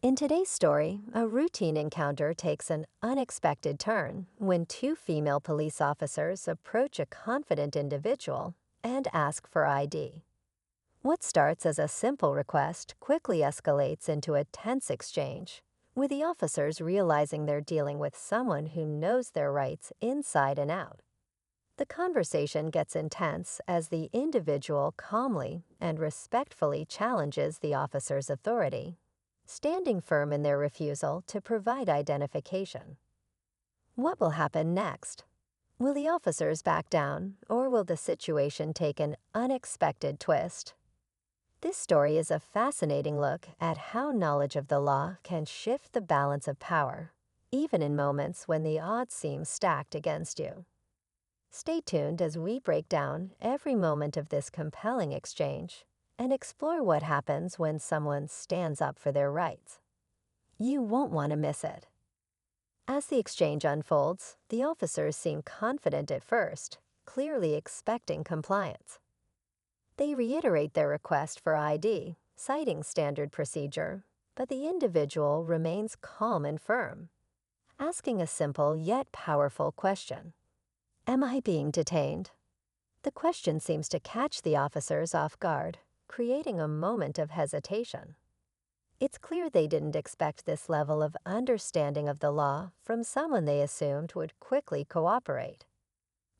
In today's story, a routine encounter takes an unexpected turn when two female police officers approach a confident individual and ask for ID. What starts as a simple request quickly escalates into a tense exchange, with the officers realizing they're dealing with someone who knows their rights inside and out. The conversation gets intense as the individual calmly and respectfully challenges the officer's authority, standing firm in their refusal to provide identification. What will happen next? Will the officers back down, or will the situation take an unexpected twist? This story is a fascinating look at how knowledge of the law can shift the balance of power, even in moments when the odds seem stacked against you. Stay tuned as we break down every moment of this compelling exchange and explore what happens when someone stands up for their rights. You won't want to miss it. As the exchange unfolds, the officers seem confident at first, clearly expecting compliance. They reiterate their request for ID, citing standard procedure, but the individual remains calm and firm, asking a simple yet powerful question. Am I being detained? The question seems to catch the officers off guard, creating a moment of hesitation. It's clear they didn't expect this level of understanding of the law from someone they assumed would quickly cooperate.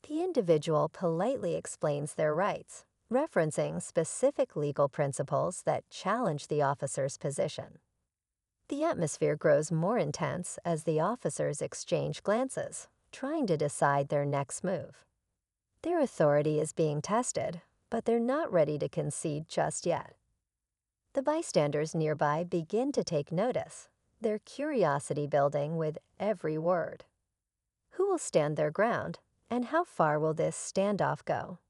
The individual politely explains their rights, referencing specific legal principles that challenge the officer's position. The atmosphere grows more intense as the officers exchange glances, trying to decide their next move. Their authority is being tested, but they're not ready to concede just yet. The bystanders nearby begin to take notice, their curiosity building with every word. Who will stand their ground, and how far will this standoff go?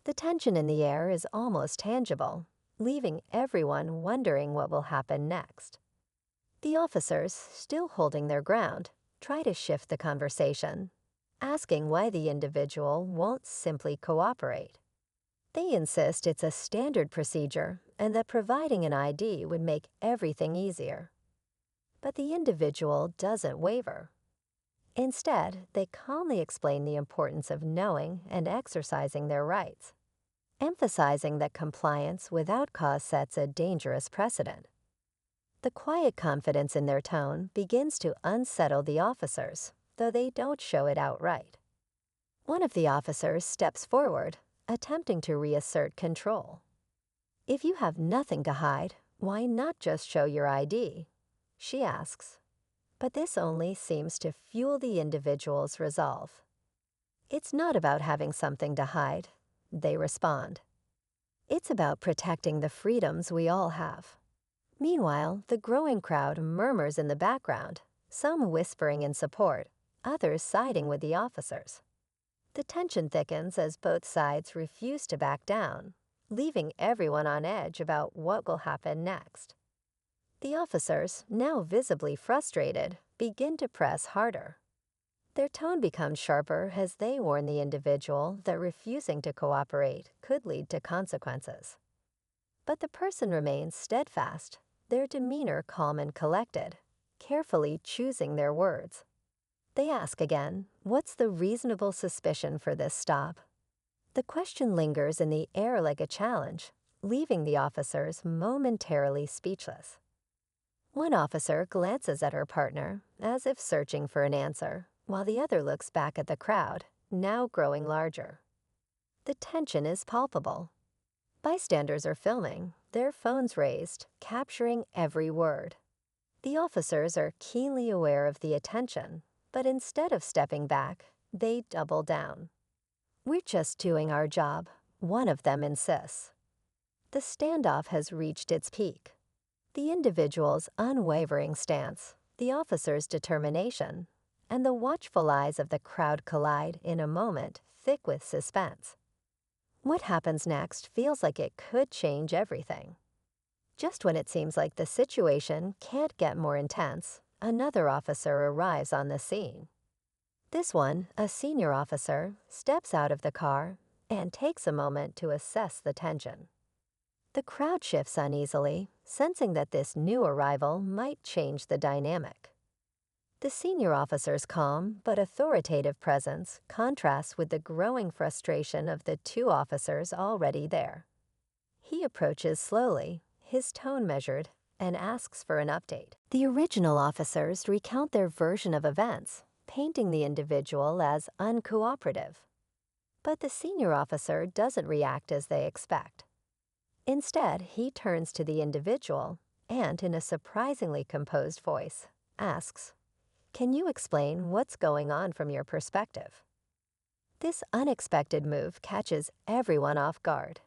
The tension in the air is almost tangible, leaving everyone wondering what will happen next. The officers, still holding their ground, try to shift the conversation, asking why the individual won't simply cooperate. They insist it's a standard procedure and that providing an ID would make everything easier. But the individual doesn't waver. Instead, they calmly explain the importance of knowing and exercising their rights, emphasizing that compliance without cause sets a dangerous precedent. The quiet confidence in their tone begins to unsettle the officers, though they don't show it outright. One of the officers steps forward, attempting to reassert control. If you have nothing to hide, why not just show your ID? She asks. But this only seems to fuel the individual's resolve. It's not about having something to hide, they respond. It's about protecting the freedoms we all have. Meanwhile, the growing crowd murmurs in the background, some whispering in support, others siding with the officers. The tension thickens as both sides refuse to back down, leaving everyone on edge about what will happen next. The officers, now visibly frustrated, begin to press harder. Their tone becomes sharper as they warn the individual that refusing to cooperate could lead to consequences. But the person remains steadfast, their demeanor calm and collected, carefully choosing their words. They ask again, what's the reasonable suspicion for this stop? The question lingers in the air like a challenge, leaving the officers momentarily speechless. One officer glances at her partner, as if searching for an answer, while the other looks back at the crowd, now growing larger. The tension is palpable. Bystanders are filming, their phones raised, capturing every word. The officers are keenly aware of the attention, but instead of stepping back, they double down. We're just doing our job, one of them insists. The standoff has reached its peak. The individual's unwavering stance, the officer's determination, and the watchful eyes of the crowd collide in a moment thick with suspense. What happens next feels like it could change everything. Just when it seems like the situation can't get more intense, another officer arrives on the scene. This one, a senior officer, steps out of the car and takes a moment to assess the tension. The crowd shifts uneasily, sensing that this new arrival might change the dynamic. The senior officer's calm but authoritative presence contrasts with the growing frustration of the two officers already there. He approaches slowly, his tone measured, and asks for an update. The original officers recount their version of events, painting the individual as uncooperative. But the senior officer doesn't react as they expect. Instead, he turns to the individual and, in a surprisingly composed voice, asks, "Can you explain what's going on from your perspective?" This unexpected move catches everyone off guard.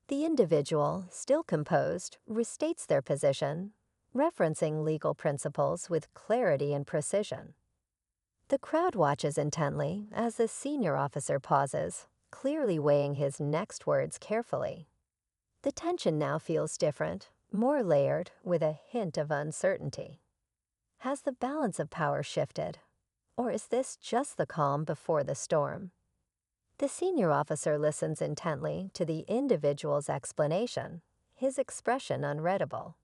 The individual, still composed, restates their position, referencing legal principles with clarity and precision. The crowd watches intently as the senior officer pauses, clearly weighing his next words carefully. The tension now feels different, more layered, with a hint of uncertainty. Has the balance of power shifted? Or is this just the calm before the storm? The senior officer listens intently to the individual's explanation, his expression unreadable.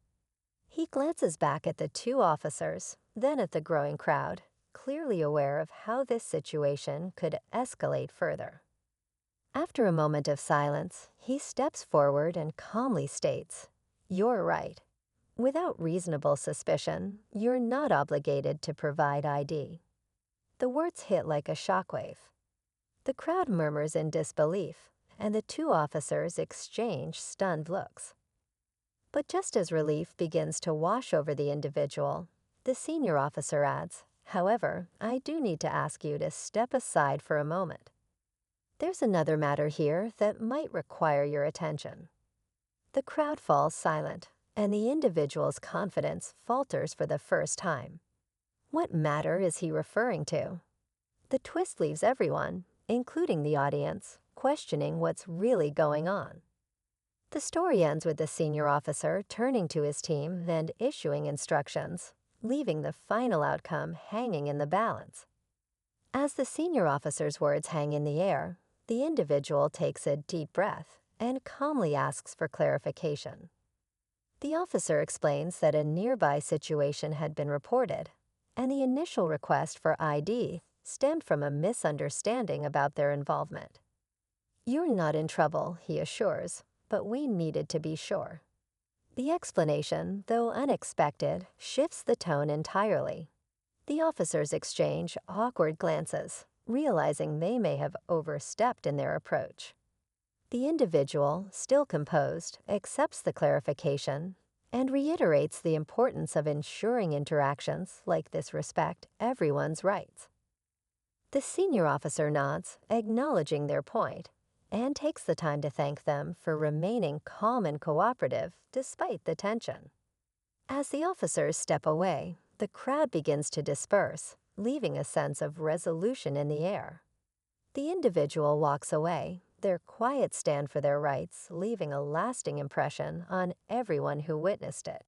He glances back at the two officers, then at the growing crowd, clearly aware of how this situation could escalate further. After a moment of silence, he steps forward and calmly states, "You're right. Without reasonable suspicion, you're not obligated to provide ID." The words hit like a shockwave. The crowd murmurs in disbelief, and the two officers exchange stunned looks. But just as relief begins to wash over the individual, the senior officer adds, "However, I do need to ask you to step aside for a moment. There's another matter here that might require your attention." The crowd falls silent, and the individual's confidence falters for the first time. What matter is he referring to? The twist leaves everyone, including the audience, questioning what's really going on. The story ends with the senior officer turning to his team and issuing instructions, leaving the final outcome hanging in the balance. As the senior officer's words hang in the air, the individual takes a deep breath and calmly asks for clarification. The officer explains that a nearby situation had been reported, and the initial request for ID stemmed from a misunderstanding about their involvement. "You're not in trouble," he assures, "but we needed to be sure." The explanation, though unexpected, shifts the tone entirely. The officers exchange awkward glances, realizing they may have overstepped in their approach. The individual, still composed, accepts the clarification and reiterates the importance of ensuring interactions like this respect everyone's rights. The senior officer nods, acknowledging their point, and takes the time to thank them for remaining calm and cooperative despite the tension. As the officers step away, the crowd begins to disperse, leaving a sense of resolution in the air. The individual walks away, their quiet stand for their rights leaving a lasting impression on everyone who witnessed it.